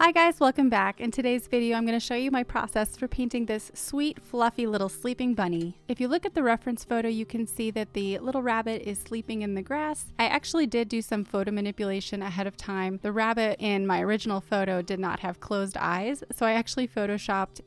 Hi guys, welcome back. In today's video, I'm going to show you my process for painting this sweet, fluffy little sleeping bunny. If you look at the reference photo, you can see that the little rabbit is sleeping in the grass. I actually did do some photo manipulation ahead of time. The rabbit in my original photo did not have closed eyes, so I actually photoshopped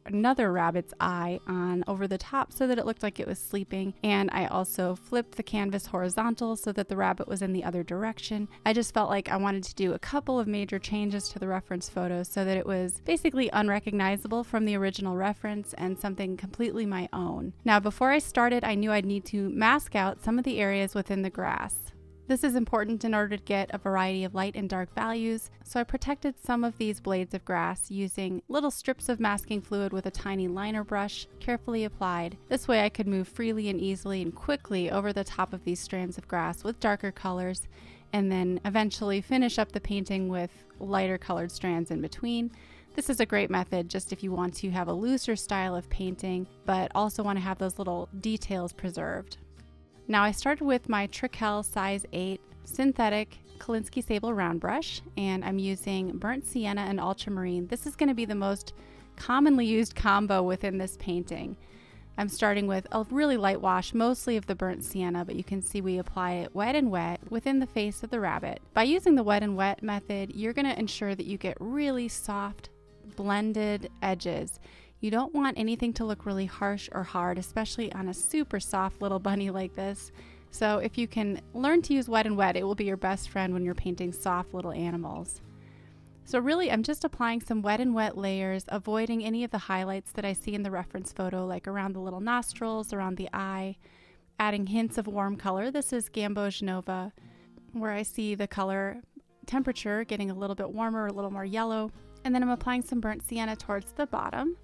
another rabbit's eye on over the top so that it looked like it was sleeping, and I also flipped the canvas horizontal so that the rabbit was in the other direction. I just felt like I wanted to do a couple of major changes to the reference photos so that it was basically unrecognizable from the original reference and something completely my own. Now, before I started, I knew I'd need to mask out some of the areas within the grass. This is important in order to get a variety of light and dark values, so I protected some of these blades of grass using little strips of masking fluid with a tiny liner brush, carefully applied. This way I could move freely and easily and quickly over the top of these strands of grass with darker colors, and then eventually finish up the painting with lighter colored strands in between. This is a great method just if you want to have a looser style of painting, but also want to have those little details preserved. Now I started with my Trekell size 8 synthetic Kolinsky Sable round brush, and I'm using burnt sienna and ultramarine. This is going to be the most commonly used combo within this painting. I'm starting with a really light wash, mostly of the burnt sienna, but you can see we apply it wet and wet within the face of the rabbit. By using the wet and wet method, you're going to ensure that you get really soft, blended edges. You don't want anything to look really harsh or hard, especially on a super soft little bunny like this. So if you can learn to use wet and wet, it will be your best friend when you're painting soft little animals. So really, I'm just applying some wet and wet layers, avoiding any of the highlights that I see in the reference photo, like around the little nostrils, around the eye, adding hints of warm color. This is Gamboge Nova, where I see the color temperature getting a little bit warmer, a little more yellow. And then I'm applying some burnt sienna towards the bottom.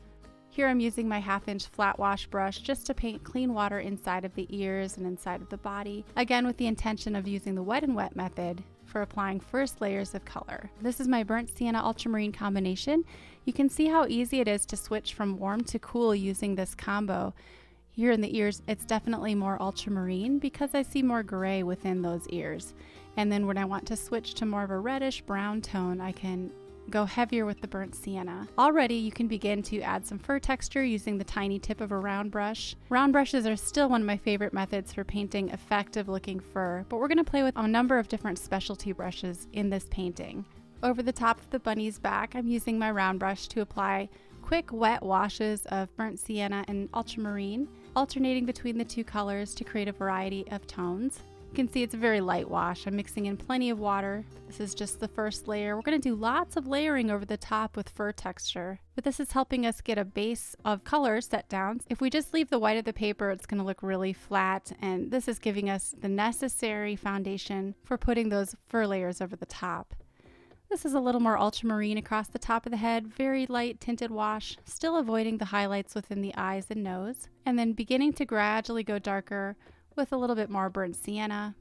Here I'm using my 1/2-inch flat wash brush just to paint clean water inside of the ears and inside of the body, again with the intention of using the wet and wet method for applying first layers of color. This is my burnt sienna ultramarine combination. You can see how easy it is to switch from warm to cool using this combo. Here in the ears, it's definitely more ultramarine because I see more gray within those ears. And then when I want to switch to more of a reddish brown tone, I can go heavier with the burnt sienna. Already you can begin to add some fur texture using the tiny tip of a round brush. Round brushes are still one of my favorite methods for painting effective looking fur, but we're going to play with a number of different specialty brushes in this painting. Over the top of the bunny's back, I'm using my round brush to apply quick wet washes of burnt sienna and ultramarine, alternating between the two colors to create a variety of tones. You can see it's a very light wash. I'm mixing in plenty of water. This is just the first layer. We're going to do lots of layering over the top with fur texture, but this is helping us get a base of color set down. If we just leave the white of the paper, it's going to look really flat, and this is giving us the necessary foundation for putting those fur layers over the top. This is a little more ultramarine across the top of the head, very light tinted wash, still avoiding the highlights within the eyes and nose, and then beginning to gradually go darker with a little bit more burnt sienna.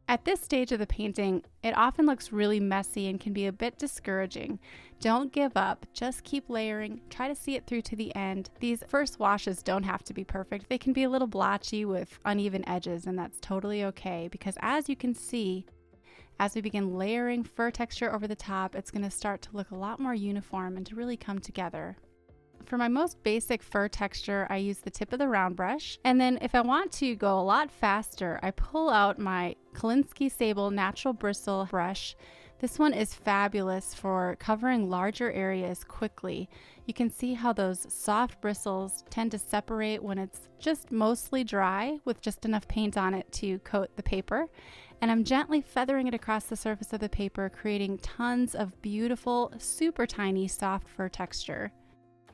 At this stage of the painting, it often looks really messy and can be a bit discouraging. Don't give up, just keep layering, try to see it through to the end. These first washes don't have to be perfect. They can be a little blotchy with uneven edges, and that's totally okay because as you can see, as we begin layering fur texture over the top, it's going to start to look a lot more uniform and to really come together. For my most basic fur texture, I use the tip of the round brush, and then if I want to go a lot faster, I pull out my Kolinsky Sable natural bristle brush. This one is fabulous for covering larger areas quickly. You can see how those soft bristles tend to separate when it's just mostly dry with just enough paint on it to coat the paper. And I'm gently feathering it across the surface of the paper, creating tons of beautiful, super tiny soft fur texture.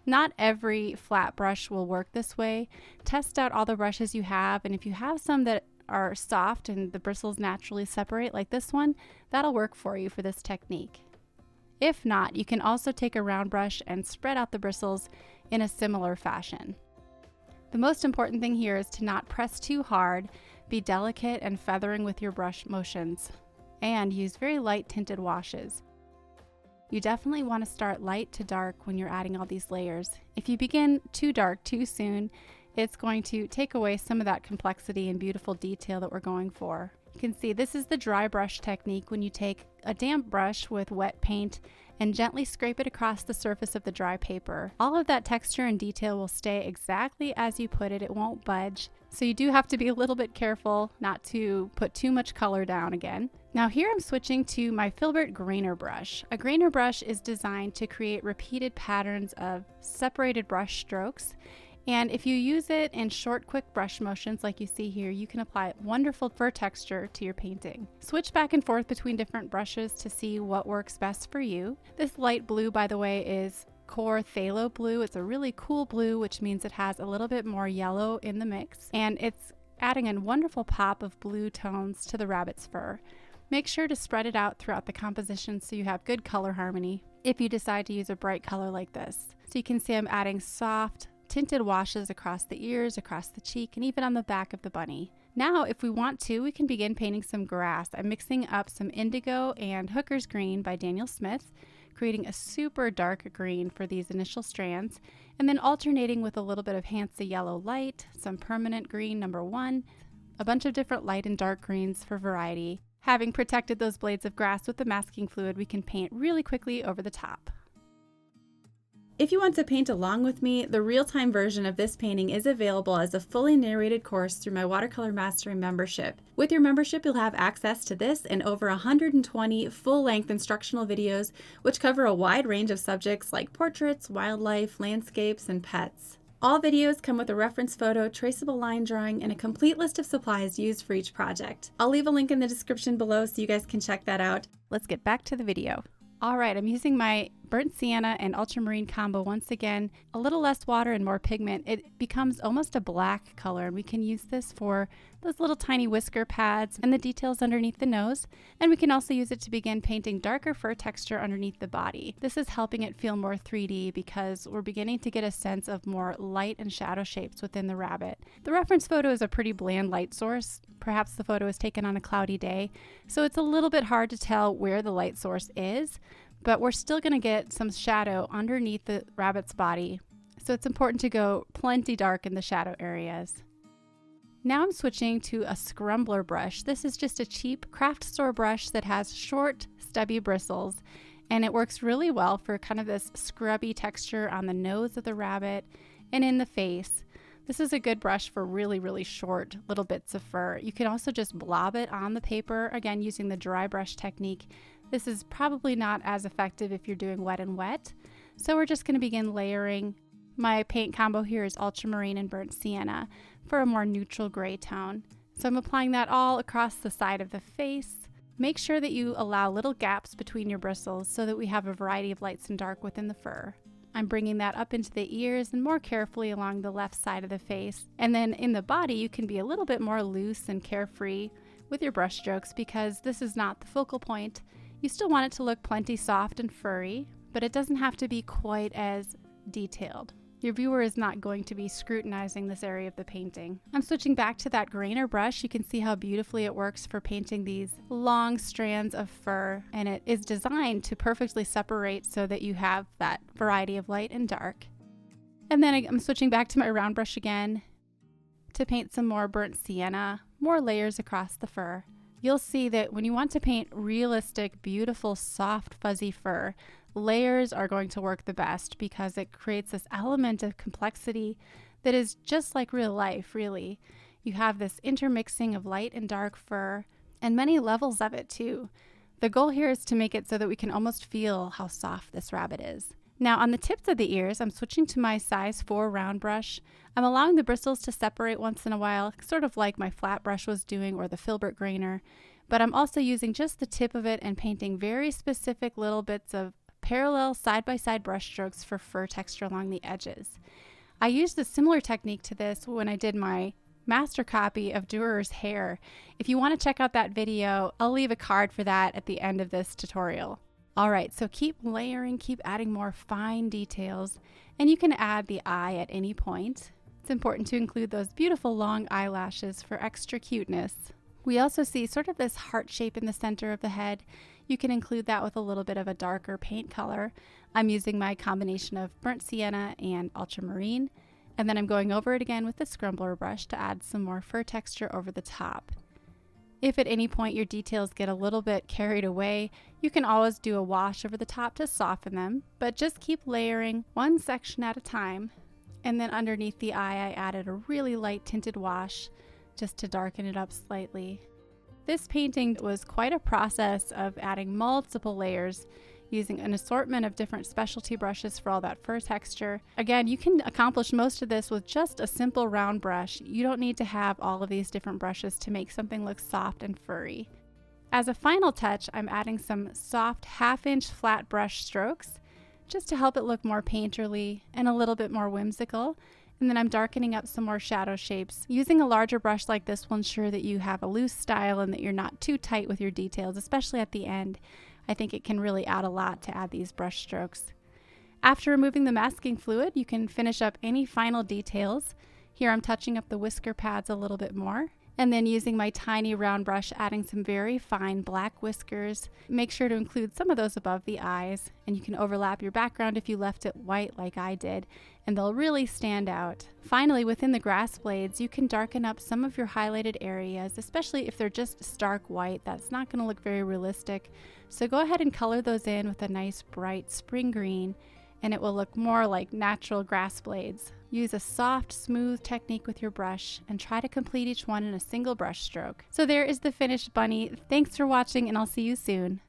Not every flat brush will work this way. Test out all the brushes you have, and if you have some that are soft and the bristles naturally separate like this one, that'll work for you for this technique. If not, you can also take a round brush and spread out the bristles in a similar fashion. The most important thing here is to not press too hard, be delicate and feathering with your brush motions, and use very light tinted washes. You definitely want to start light to dark when you're adding all these layers. If you begin too dark too soon, it's going to take away some of that complexity and beautiful detail that we're going for. You can see this is the dry brush technique, when you take a damp brush with wet paint and gently scrape it across the surface of the dry paper. All of that texture and detail will stay exactly as you put it. It won't budge. So you do have to be a little bit careful not to put too much color down again. Now here I'm switching to my filbert grainer brush. A grainer brush is designed to create repeated patterns of separated brush strokes. And if you use it in short, quick brush motions like you see here, you can apply wonderful fur texture to your painting. Switch back and forth between different brushes to see what works best for you. This light blue, by the way, is Core Phthalo blue. It's a really cool blue, which means it has a little bit more yellow in the mix, and it's adding a wonderful pop of blue tones to the rabbit's fur. Make sure to spread it out throughout the composition so you have good color harmony if you decide to use a bright color like this. So you can see I'm adding soft, tinted washes across the ears, across the cheek, and even on the back of the bunny. Now, if we want to, we can begin painting some grass. I'm mixing up some indigo and hooker's green by Daniel Smith, creating a super dark green for these initial strands, and then alternating with a little bit of Hansa yellow light, some permanent green number 1, a bunch of different light and dark greens for variety. Having protected those blades of grass with the masking fluid, we can paint really quickly over the top. If you want to paint along with me, the real-time version of this painting is available as a fully narrated course through my Watercolor Mastery membership. With your membership, you'll have access to this and over 120 full-length instructional videos, which cover a wide range of subjects like portraits, wildlife, landscapes, and pets. All videos come with a reference photo, traceable line drawing, and a complete list of supplies used for each project. I'll leave a link in the description below so you guys can check that out. Let's get back to the video. All right, I'm using my burnt sienna and ultramarine combo once again. A little less water and more pigment. It becomes almost a black color, and we can use this for those little tiny whisker pads and the details underneath the nose. And we can also use it to begin painting darker fur texture underneath the body. This is helping it feel more 3D because we're beginning to get a sense of more light and shadow shapes within the rabbit. The reference photo is a pretty bland light source. Perhaps the photo was taken on a cloudy day, so it's a little bit hard to tell where the light source is, but we're still going to get some shadow underneath the rabbit's body, so it's important to go plenty dark in the shadow areas. Now I'm switching to a scrumbler brush. This is just a cheap craft store brush that has short, stubby bristles, and it works really well for kind of this scrubby texture on the nose of the rabbit and in the face. This is a good brush for really, really short little bits of fur. You can also just blob it on the paper, again using the dry brush technique. This is probably not as effective if you're doing wet and wet. So we're just going to begin layering. My paint combo here is ultramarine and burnt sienna for a more neutral gray tone. So I'm applying that all across the side of the face. Make sure that you allow little gaps between your bristles so that we have a variety of lights and dark within the fur. I'm bringing that up into the ears and more carefully along the left side of the face. And then in the body, you can be a little bit more loose and carefree with your brush strokes because this is not the focal point. You still want it to look plenty soft and furry, but it doesn't have to be quite as detailed. Your viewer is not going to be scrutinizing this area of the painting. I'm switching back to that grainer brush. You can see how beautifully it works for painting these long strands of fur, and it is designed to perfectly separate so that you have that variety of light and dark. And then I'm switching back to my round brush again to paint some more burnt sienna, more layers across the fur. You'll see that when you want to paint realistic, beautiful, soft, fuzzy fur, layers are going to work the best because it creates this element of complexity that is just like real life, really. You have this intermixing of light and dark fur and many levels of it too. The goal here is to make it so that we can almost feel how soft this rabbit is. Now on the tips of the ears, I'm switching to my size 4 round brush. I'm allowing the bristles to separate once in a while, sort of like my flat brush was doing or the filbert grainer, but I'm also using just the tip of it and painting very specific little bits of parallel side-by-side brush strokes for fur texture along the edges. I used a similar technique to this when I did my master copy of Durer's hair. If you want to check out that video, I'll leave a card for that at the end of this tutorial. All right, so keep layering, keep adding more fine details, and you can add the eye at any point. It's important to include those beautiful long eyelashes for extra cuteness. We also see sort of this heart shape in the center of the head. You can include that with a little bit of a darker paint color. I'm using my combination of burnt sienna and ultramarine, and then I'm going over it again with the scrumbler brush to add some more fur texture over the top. If at any point your details get a little bit carried away, you can always do a wash over the top to soften them, but just keep layering one section at a time. And then underneath the eye, I added a really light tinted wash just to darken it up slightly. This painting was quite a process of adding multiple layers, using an assortment of different specialty brushes for all that fur texture. Again, you can accomplish most of this with just a simple round brush. You don't need to have all of these different brushes to make something look soft and furry. As a final touch, I'm adding some soft 1/2 inch flat brush strokes just to help it look more painterly and a little bit more whimsical. And then I'm darkening up some more shadow shapes. Using a larger brush like this will ensure that you have a loose style and that you're not too tight with your details, especially at the end. I think it can really add a lot to add these brush strokes. After removing the masking fluid, you can finish up any final details. Here I'm touching up the whisker pads a little bit more, and then using my tiny round brush, adding some very fine black whiskers. Make sure to include some of those above the eyes, and you can overlap your background if you left it white like I did, and they'll really stand out. Finally, within the grass blades, you can darken up some of your highlighted areas, especially if they're just stark white. That's not going to look very realistic. So go ahead and color those in with a nice bright spring green, and it will look more like natural grass blades. Use a soft, smooth technique with your brush and try to complete each one in a single brush stroke. So there is the finished bunny. Thanks for watching, and I'll see you soon.